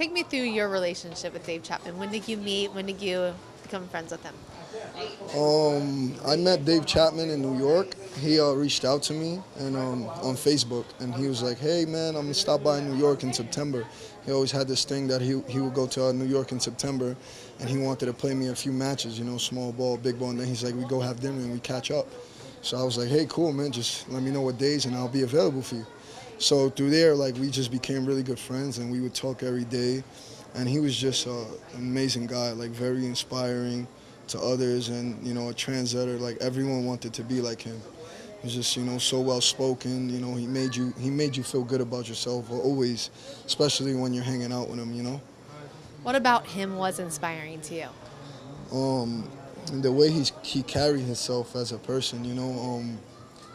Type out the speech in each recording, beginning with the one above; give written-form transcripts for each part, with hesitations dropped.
Take me through your relationship with Dave Chapman. When did you meet? When did you become friends with him? I met Dave Chapman in New York. He reached out to me and on Facebook, and he was like, "Hey man, I'm gonna stop by New York in September." He always had this thing that he would go to New York in September, and he wanted to play me a few matches, small ball, big ball, and then he's like, "We go have dinner and we catch up." So I was like, "Hey, cool man, just let me know what days and I'll be available for you." So through there, like we just became really good friends, and we would talk every day. And he was just an amazing guy, like very inspiring to others, and a trendsetter. Like everyone wanted to be like him. He was just so well spoken. He made you feel good about yourself always, especially when you're hanging out with him. What about him was inspiring to you? And the way he carried himself as a person.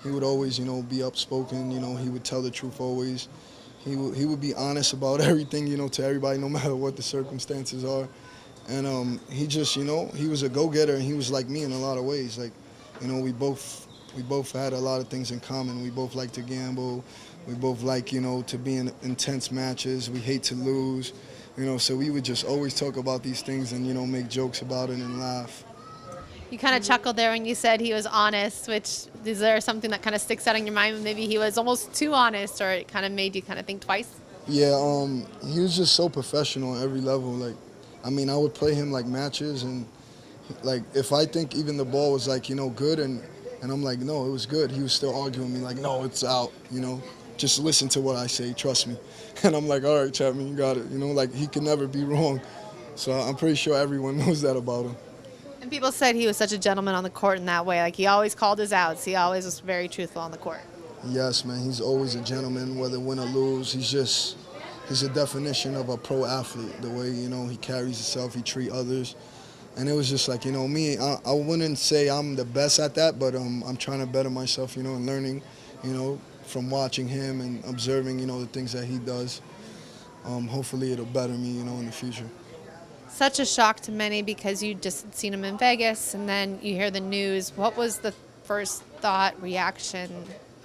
He would always be outspoken. He would tell the truth always. He would be honest about everything, to everybody, no matter what the circumstances are. And he just, he was a go-getter, and he was like me in a lot of ways. Like, we both had a lot of things in common. We both like to gamble. We both like, to be in intense matches. We hate to lose, so we would just always talk about these things and, make jokes about it and laugh. You kind of chuckled there when you said he was honest, which is there something that kind of sticks out in your mind? Maybe he was almost too honest, or it kind of made you kind of think twice? Yeah, he was just so professional at every level. Like, I would play him like matches, and like if I think even the ball was like, good, and I'm like, no, it was good, he was still arguing with me like, no, it's out, just listen to what I say, trust me. And I'm like, all right, Chapman, you got it, like he can never be wrong. So I'm pretty sure everyone knows that about him. And people said he was such a gentleman on the court in that way. Like he always called his outs. He always was very truthful on the court. Yes, man, he's always a gentleman, whether win or lose. He's a definition of a pro athlete, the way, he carries himself, he treats others. And it was just like, me, I wouldn't say I'm the best at that, but I'm trying to better myself, and learning, from watching him and observing, the things that he does. Hopefully it'll better me, in the future. Such a shock to many because you just seen him in Vegas and then you hear the news. What was the first thought, reaction?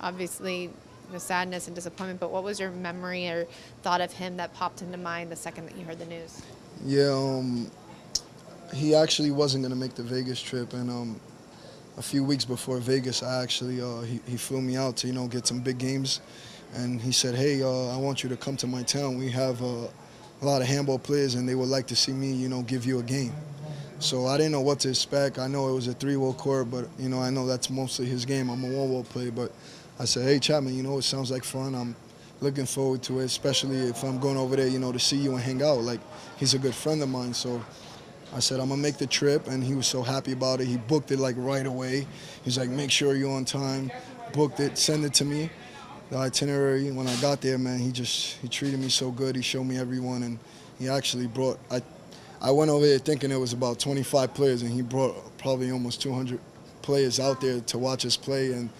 Obviously, sadness and disappointment, but what was your memory or thought of him that popped into mind the second that you heard the news? Yeah, he actually wasn't going to make the Vegas trip, and a few weeks before Vegas, he flew me out to, get some big games, and he said, hey, I want you to come to my town. We have a lot of handball players, and they would like to see me, give you a game. So I didn't know what to expect. I know it was a 3-wall court, but, I know that's mostly his game. I'm a 1-wall player, but I said, hey, Chapman, it sounds like fun. I'm looking forward to it, especially if I'm going over there, to see you and hang out. Like, he's a good friend of mine, so I said, I'm going to make the trip, and he was so happy about it. He booked it, like, right away. He's like, make sure you're on time. Booked it, send it to me, the itinerary. When I got there, man, he treated me so good. He showed me everyone, and he actually brought I went over there thinking it was about 25 players, and he brought probably almost 200 players out there to watch us play and,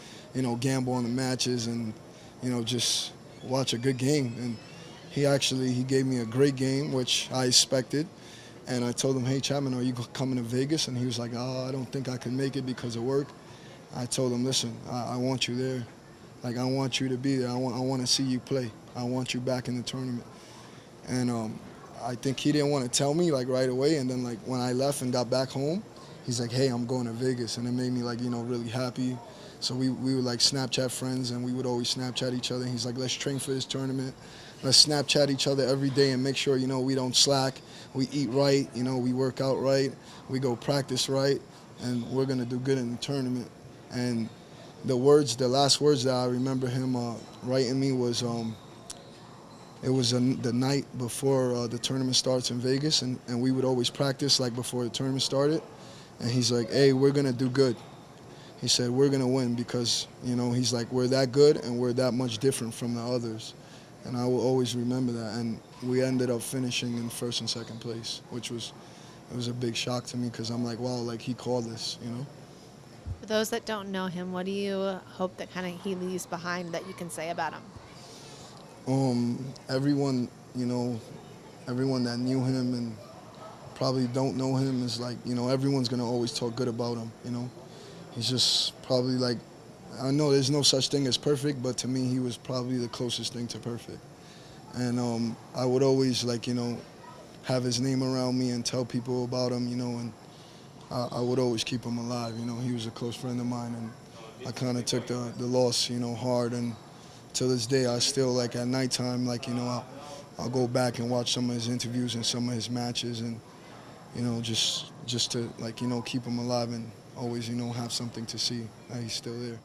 gamble on the matches and, just watch a good game. And he gave me a great game, which I expected. And I told him, hey, Chapman, are you coming to Vegas? And he was like, oh, I don't think I can make it because of work. I told him, listen, I want you there. Like, I want you to be there. I want to see you play. I want you back in the tournament. And I think he didn't want to tell me, like, right away. And then, like, when I left and got back home, he's like, hey, I'm going to Vegas. And it made me, like, really happy. So we were, like, Snapchat friends, and we would always Snapchat each other. He's like, let's train for this tournament. Let's Snapchat each other every day and make sure, we don't slack. We eat right, we work out right. We go practice right, and we're going to do good in the tournament. And the last words that I remember him writing me was, it was the night before the tournament starts in Vegas, and we would always practice like before the tournament started. And he's like, hey, we're going to do good. He said, we're going to win because, he's like, we're that good and we're that much different from the others. And I will always remember that. And we ended up finishing in first and second place, which was a big shock to me because I'm like, wow, like he called us, For those that don't know him, what do you hope that kind of he leaves behind that you can say about him? Everyone, everyone that knew him and probably don't know him is like, everyone's going to always talk good about him, He's just probably like, I know there's no such thing as perfect, but to me he was probably the closest thing to perfect. And I would always like, have his name around me and tell people about him, and I would always keep him alive. He was a close friend of mine, and I kind of took the loss, hard. And to this day, I still, like, at nighttime, like, I'll go back and watch some of his interviews and some of his matches, and, just to, like, keep him alive and always, have something to see that he's still there.